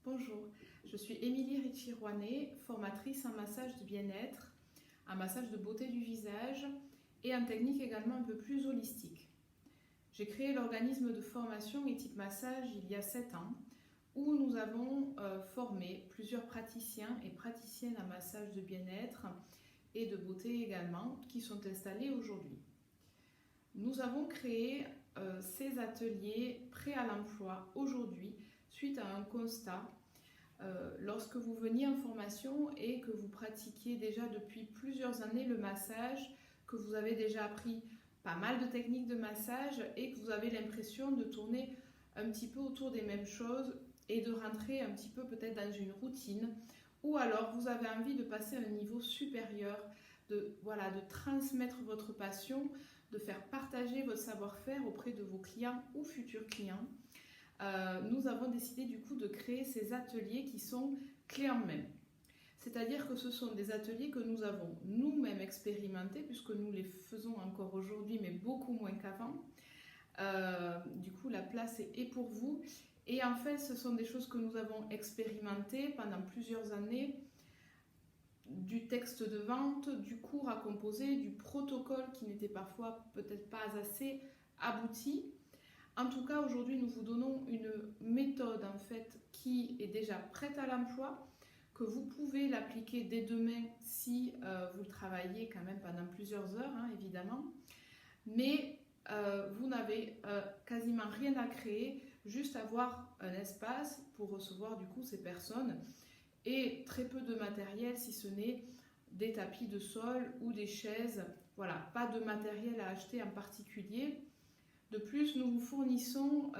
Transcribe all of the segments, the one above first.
Bonjour, je suis Émilie Ricci-Rouanet, formatrice en massage de bien-être, en massage de beauté du visage et en technique également un peu plus holistique. J'ai créé l'organisme de formation Éthique Massage il y a 7 ans où nous avons formé plusieurs praticiens et praticiennes en massage de bien-être et de beauté également qui sont installés aujourd'hui. Nous avons créé ces ateliers prêts à l'emploi aujourd'hui suite à un constat. Lorsque vous veniez en formation et que vous pratiquiez déjà depuis plusieurs années le massage, que vous avez déjà appris pas mal de techniques de massage et que vous avez l'impression de tourner un petit peu autour des mêmes choses et de rentrer un petit peu peut-être dans une routine, ou alors vous avez envie de passer à un niveau supérieur, de transmettre votre passion, de faire partager votre savoir-faire auprès de vos clients ou futurs clients. Nous avons décidé du coup de créer ces ateliers qui sont clés en main. C'est-à-dire que ce sont des ateliers que nous avons nous-mêmes expérimentés, puisque nous les faisons encore aujourd'hui, mais beaucoup moins qu'avant. Du coup, la place est pour vous. Et en fait, ce sont des choses que nous avons expérimentées pendant plusieurs années, du texte de vente, du cours à composer, du protocole qui n'était parfois peut-être pas assez abouti. En tout cas, aujourd'hui, nous vous donnons une méthode en fait qui est déjà prête à l'emploi, que vous pouvez l'appliquer dès demain si vous le travaillez quand même pendant plusieurs heures, évidemment. Mais vous n'avez quasiment rien à créer, juste avoir un espace pour recevoir du coup ces personnes et très peu de matériel si ce n'est des tapis de sol ou des chaises. Voilà, pas de matériel à acheter en particulier. De plus, nous vous fournissons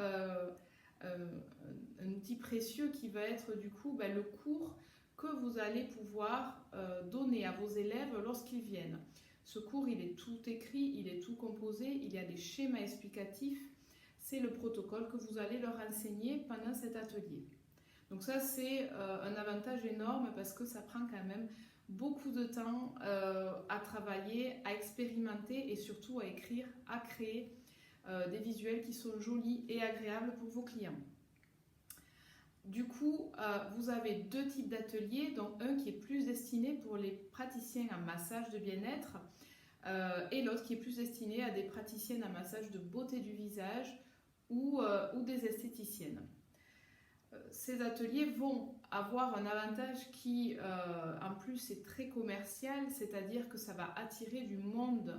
un outil précieux qui va être du coup le cours que vous allez pouvoir donner à vos élèves lorsqu'ils viennent. Ce cours, il est tout écrit, il est tout composé, il y a des schémas explicatifs. C'est le protocole que vous allez leur enseigner pendant cet atelier. Donc ça, c'est un avantage énorme parce que ça prend quand même beaucoup de temps à travailler, à expérimenter et surtout à écrire, à créer des visuels qui sont jolis et agréables pour vos clients. Du coup, vous avez deux types d'ateliers, dont un qui est plus destiné pour les praticiens en massage de bien-être et l'autre qui est plus destiné à des praticiennes en massage de beauté du visage ou des esthéticiennes. Ces ateliers vont avoir un avantage qui, en plus, est très commercial, c'est-à-dire que ça va attirer du monde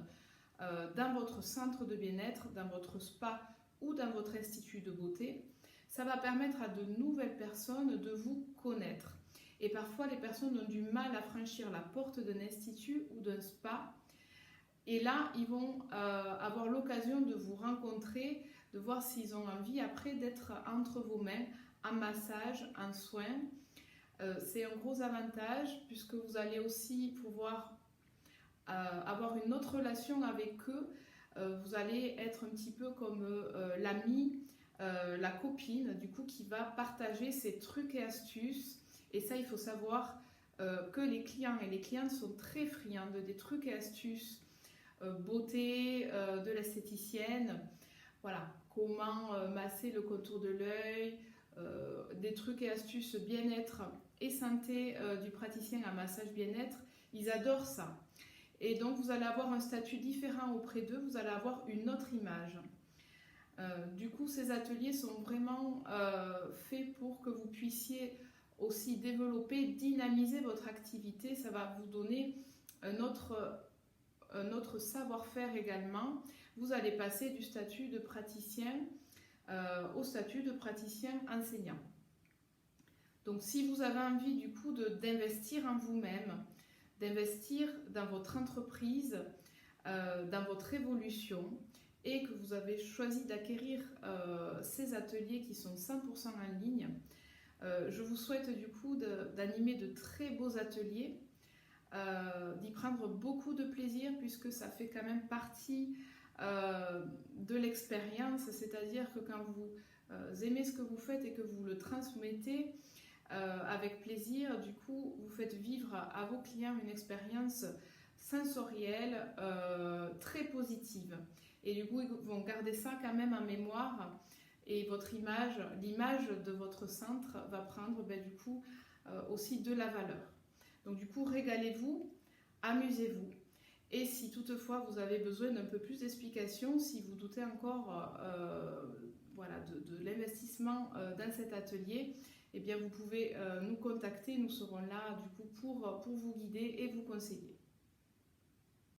dans votre centre de bien-être, dans votre spa ou dans votre institut de beauté. Ça va permettre à de nouvelles personnes de vous connaître. Et parfois, les personnes ont du mal à franchir la porte d'un institut ou d'un spa. Et là, ils vont avoir l'occasion de vous rencontrer, de voir s'ils ont envie après d'être entre vos mains, en massage, en soins. C'est un gros avantage puisque vous allez aussi pouvoir avoir une autre relation avec eux. Vous allez être un petit peu comme l'amie, la copine, du coup, qui va partager ses trucs et astuces. Et ça, il faut savoir que les clients et les clientes sont très friands des trucs et astuces beauté de l'esthéticienne. Voilà, comment masser le contour de l'œil, des trucs et astuces bien-être et santé du praticien en massage bien-être. Ils adorent ça. Et donc, vous allez avoir un statut différent auprès d'eux, vous allez avoir une autre image. Du coup, ces ateliers sont vraiment faits pour que vous puissiez aussi développer, dynamiser votre activité. Ça va vous donner un autre savoir-faire également. Vous allez passer du statut de praticien au statut de praticien enseignant. Donc, si vous avez envie du coup d'investir en vous-même, d'investir dans votre entreprise, dans votre évolution et que vous avez choisi d'acquérir ces ateliers qui sont 100% en ligne, je vous souhaite du coup d'animer de très beaux ateliers, d'y prendre beaucoup de plaisir puisque ça fait quand même partie de l'expérience, c'est-à-dire que quand vous aimez ce que vous faites et que vous le transmettez, avec plaisir, du coup, vous faites vivre à vos clients une expérience sensorielle très positive. Et du coup, ils vont garder ça quand même en mémoire et votre image, l'image de votre centre va prendre du coup aussi de la valeur. Donc du coup, régalez-vous, amusez-vous. Et si toutefois vous avez besoin d'un peu plus d'explications, si vous doutez encore voilà, de l'investissement dans cet atelier, eh bien vous pouvez nous contacter, nous serons là du coup pour vous guider et vous conseiller.